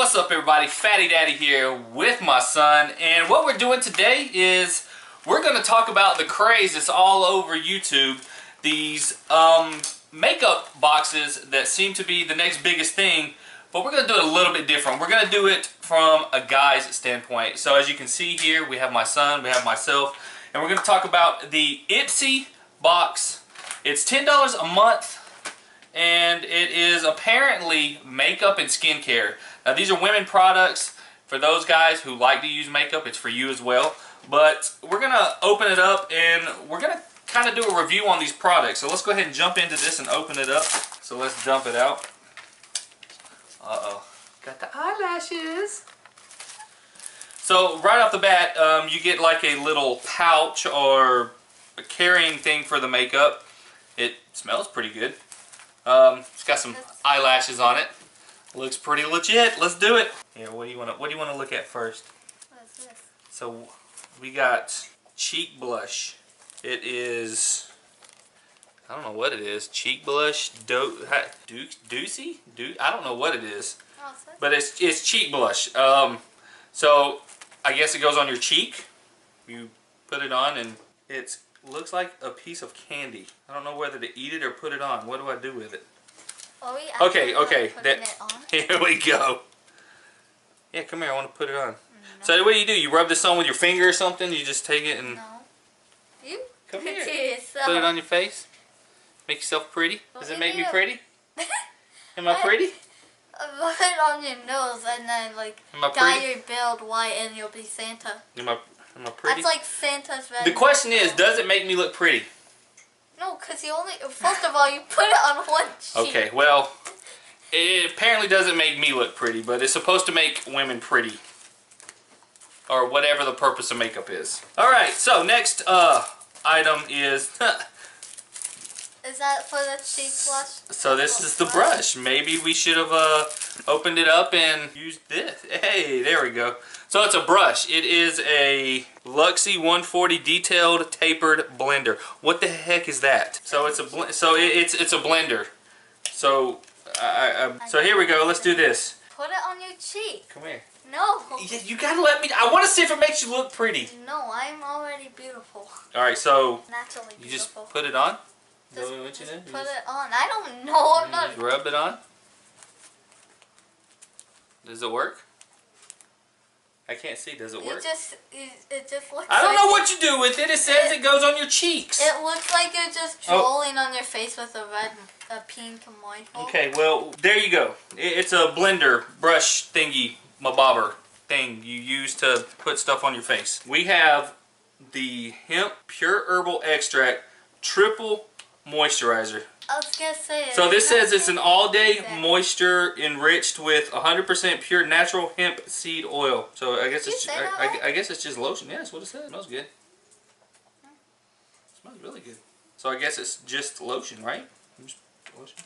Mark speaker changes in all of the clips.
Speaker 1: What's up everybody, Fatty Daddy here with my son, and what we're doing today is we're going to talk about the craze that's all over YouTube. These makeup boxes that seem to be the next biggest thing, but we're going to do it a little bit different. We're going to do it from a guy's standpoint. So as you can see here, we have my son, we have myself, and we're going to talk about the Ipsy box. It's $10 a month, and it is apparently makeup and skincare. Now these are women products. For those guys who like to use makeup, it's for you as well. But we're going to open it up and we're going to kind of do a review on these products. So let's go ahead and jump into this and open it up. So let's dump it out. Uh-oh. Got the eyelashes. So right off the bat, you get like a little pouch or a carrying thing for the makeup. It smells pretty good. It's got some eyelashes on it. Looks pretty legit. Let's do it. Here, what do you want to look at first?
Speaker 2: What is this?
Speaker 1: So we got cheek blush. It is, I don't know what it is. Cheek blush, Doozy? I don't know what it is. But it's cheek blush. So I guess it goes on your cheek. You put it on and it looks like a piece of candy. I don't know whether to eat it or put it on. What do I do with it? Okay. Here we go. Yeah, come here. I want to put it on. No. So what do? You rub this on with your finger or something? You just take it and...
Speaker 2: No. You?
Speaker 1: Come here. Put it on your face. Make yourself pretty. Does it make me pretty? Am I pretty?
Speaker 2: Put it on your nose and then like dye your beard white and you'll be Santa.
Speaker 1: Am I pretty?
Speaker 2: That's like Santa's red.
Speaker 1: The question is, does it make me look pretty?
Speaker 2: No, because you only, first of all, you put it on one cheek.
Speaker 1: Okay, well, it apparently doesn't make me look pretty, but it's supposed to make women pretty. Or whatever the purpose of makeup is. Alright, so next item is...
Speaker 2: Is that for the cheek blush?
Speaker 1: So this is the brush. Maybe we should have opened it up and used this. Hey, there we go. So it's a brush. It is a Luxie 140 detailed tapered blender. What the heck is that? So it's a it's a blender. So so here we go. Let's do this.
Speaker 2: Put it on your cheek.
Speaker 1: Come here.
Speaker 2: No.
Speaker 1: You gotta let me. I want to see if it makes you look pretty.
Speaker 2: No, I'm already beautiful.
Speaker 1: All right, so
Speaker 2: naturally beautiful.
Speaker 1: You just put it on.
Speaker 2: Just put it on. I don't know. I'm not.
Speaker 1: Just rub it on. Does it work? I can't see. Does it work?
Speaker 2: It just looks.
Speaker 1: I don't know what you do with it. It says it goes on your cheeks.
Speaker 2: It looks like you're just drooling on your face with a pink moist.
Speaker 1: Okay, well there you go. It's a blender brush thingy, mabobber thing you use to put stuff on your face. We have the hemp pure herbal extract triple moisturizer.
Speaker 2: I was gonna say.
Speaker 1: So this says it's an all-day moisture enriched with 100% pure natural hemp seed oil. So I guess I guess it's just lotion. Yeah, that's what it says. It smells good. It smells really good. So I guess it's just lotion, right? Just lotion.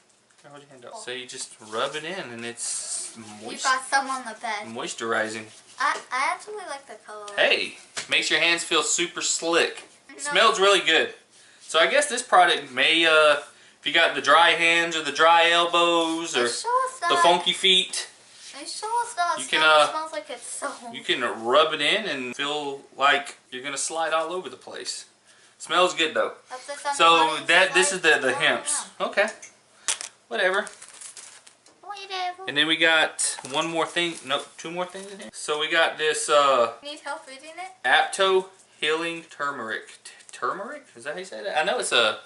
Speaker 1: Here, hold your hand up. So you just rub it in, and it's moist.
Speaker 2: You got some on the bed.
Speaker 1: Moisturizing.
Speaker 2: I actually like the color.
Speaker 1: Hey, makes your hands feel super slick. No. Smells really good. So I guess this product may if you got the dry hands or the dry elbows or the funky feet,
Speaker 2: it shows that
Speaker 1: you
Speaker 2: it smells like it's soap.
Speaker 1: You can rub it in and feel like you're gonna slide all over the place. Smells good though. So this is the hemps. Okay, whatever. And then we got one more thing. No, two more things in here. So we got this.
Speaker 2: Need help reading it?
Speaker 1: Apto Healing Turmeric. Turmeric? Is that how you say that? I know it's a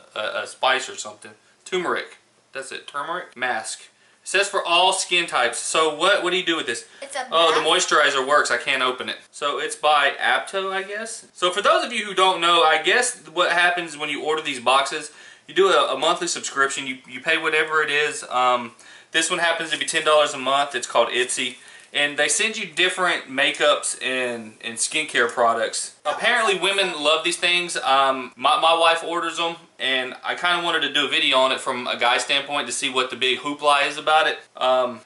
Speaker 1: spice or something. Turmeric. That's it. Turmeric mask. It says for all skin types. So what do you do with this?
Speaker 2: It's a
Speaker 1: the moisturizer works. I can't open it. So it's by Apto, I guess. So for those of you who don't know, I guess what happens when you order these boxes, you do a monthly subscription. You pay whatever it is. This one happens to be $10 a month. It's called Ipsy. And they send you different makeups and skincare products. Apparently women love these things. My wife orders them, and I kind of wanted to do a video on it from a guy's standpoint to see what the big hoopla is about it.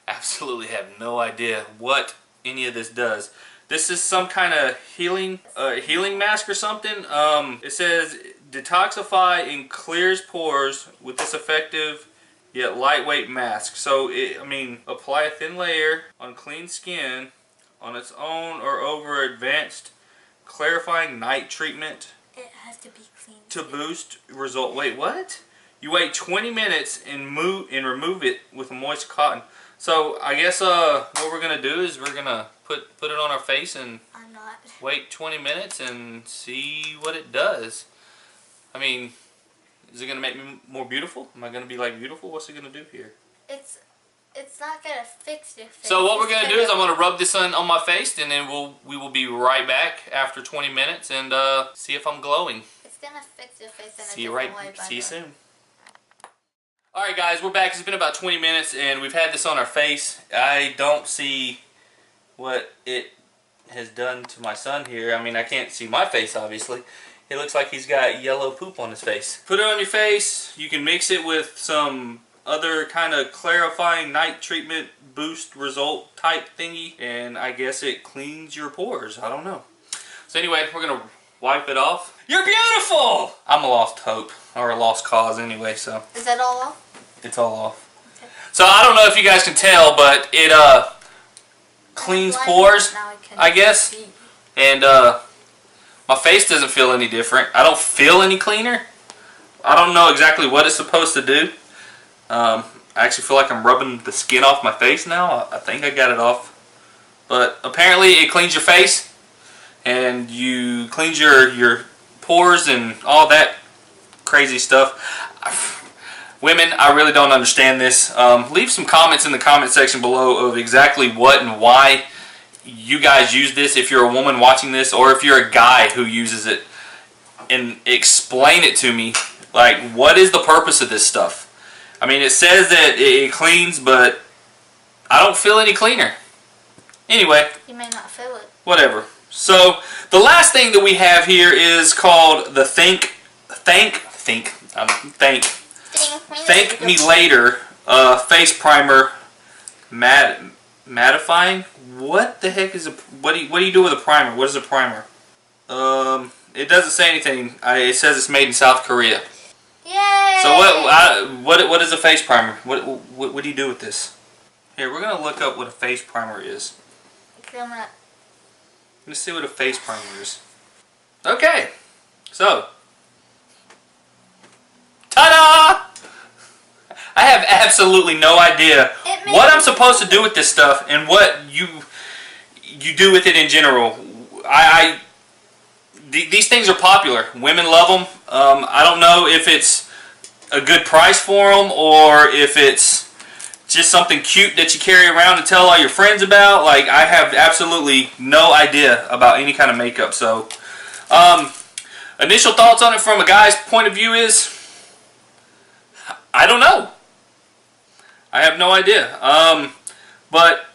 Speaker 1: Absolutely have no idea what any of this does. This is some kind of healing mask or something. It says detoxify and clears pores with this effective yet lightweight mask. So, I mean, apply a thin layer on clean skin on its own or over advanced clarifying night treatment.
Speaker 2: It has to be clean
Speaker 1: to boost result. Wait, what? You wait 20 minutes and remove it with a moist cotton. So I guess what we're gonna do is we're gonna put it on our face and wait 20 minutes and see what it does. I mean, is it gonna make me more beautiful? Am I gonna be like beautiful? What's it gonna do here?
Speaker 2: It's not gonna fix your face.
Speaker 1: So what we're gonna do is I'm gonna rub this on my face, and then we will be right back after 20 minutes and see if I'm glowing.
Speaker 2: It's gonna fix your face in
Speaker 1: see
Speaker 2: a
Speaker 1: you
Speaker 2: different
Speaker 1: right.
Speaker 2: way.
Speaker 1: See you soon. All right, guys, we're back. It's been about 20 minutes, and we've had this on our face. I don't see what it has done to my son here. I mean, I can't see my face, obviously. It looks like he's got yellow poop on his face. Put it on your face. You can mix it with some other kind of clarifying night treatment boost result type thingy, and I guess it cleans your pores. I don't know. So anyway, we're gonna wipe it off. You're beautiful! I'm a lost hope, or a lost cause anyway, so.
Speaker 2: Is that all off?
Speaker 1: It's all off. Okay. So I don't know if you guys can tell, but it cleans pores, I guess. And my face doesn't feel any different. I don't feel any cleaner. I don't know exactly what it's supposed to do. I actually feel like I'm rubbing the skin off my face now. I think I got it off. But apparently it cleans your face, and you cleans your pores and all that crazy stuff. Women, I really don't understand this. Leave some comments in the comment section below of exactly what and why you guys use this, if you're a woman watching this, or if you're a guy who uses it, and explain it to me. Like, what is the purpose of this stuff? I mean, it says that it cleans, but I don't feel any cleaner. Anyway.
Speaker 2: You may not feel it.
Speaker 1: Whatever. So, the last thing that we have here is called the Thank Me Later Face Primer Mattifying. What the heck is a... What do you do with a primer? What is a primer? It doesn't say anything. It says it's made in South Korea.
Speaker 2: Yay!
Speaker 1: So what is a face primer? What do you do with this? Here, we're gonna look up what a face primer is. Let's see what a face primer is. Okay, so ta-da! I have absolutely no idea what I'm supposed to do with this stuff and what you do with it in general. These things are popular. Women love them. I don't know if it's a good price for them or if it's just something cute that you carry around and tell all your friends about. Like, I have absolutely no idea about any kind of makeup. So, initial thoughts on it from a guy's point of view is, I don't know. I have no idea. But,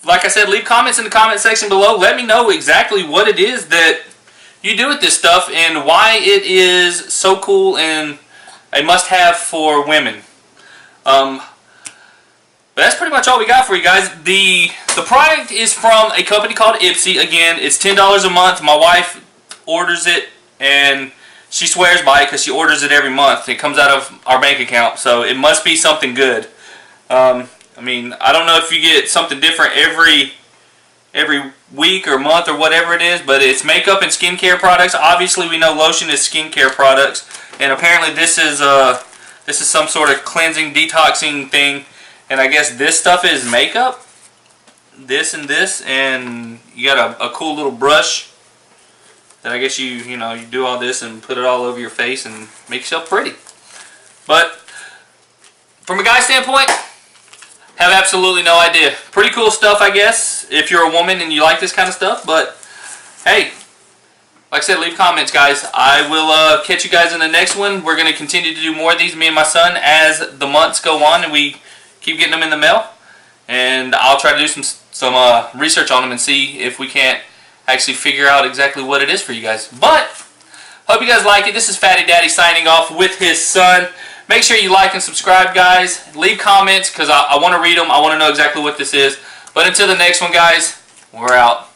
Speaker 1: like I said, leave comments in the comment section below. Let me know exactly what it is that you do with this stuff and why it is so cool and a must-have for women. But that's pretty much all we got for you guys. The product is from a company called Ipsy. Again, it's $10 a month. My wife orders it and she swears by it because she orders it every month. It comes out of our bank account, so it must be something good. I mean, I don't know if you get something different every week or month or whatever it is, but it's makeup and skincare products. Obviously, we know lotion is skincare products, and apparently this is some sort of cleansing, detoxing thing. And I guess this stuff is makeup. This and this, and you got a cool little brush that I guess you do all this and put it all over your face and make yourself pretty. But from a guy's standpoint, have absolutely no idea. Pretty cool stuff, I guess, if you're a woman and you like this kind of stuff. But hey, like I said, leave comments, guys. I will catch you guys in the next one. We're going to continue to do more of these, me and my son, as the months go on and we keep getting them in the mail. And I'll try to do some research on them and see if we can't actually figure out exactly what it is for you guys. But hope you guys like it. This is Fatty Daddy signing off with his son. Make sure you like and subscribe, guys. Leave comments because I want to read them. I want to know exactly what this is. But until the next one, guys, we're out.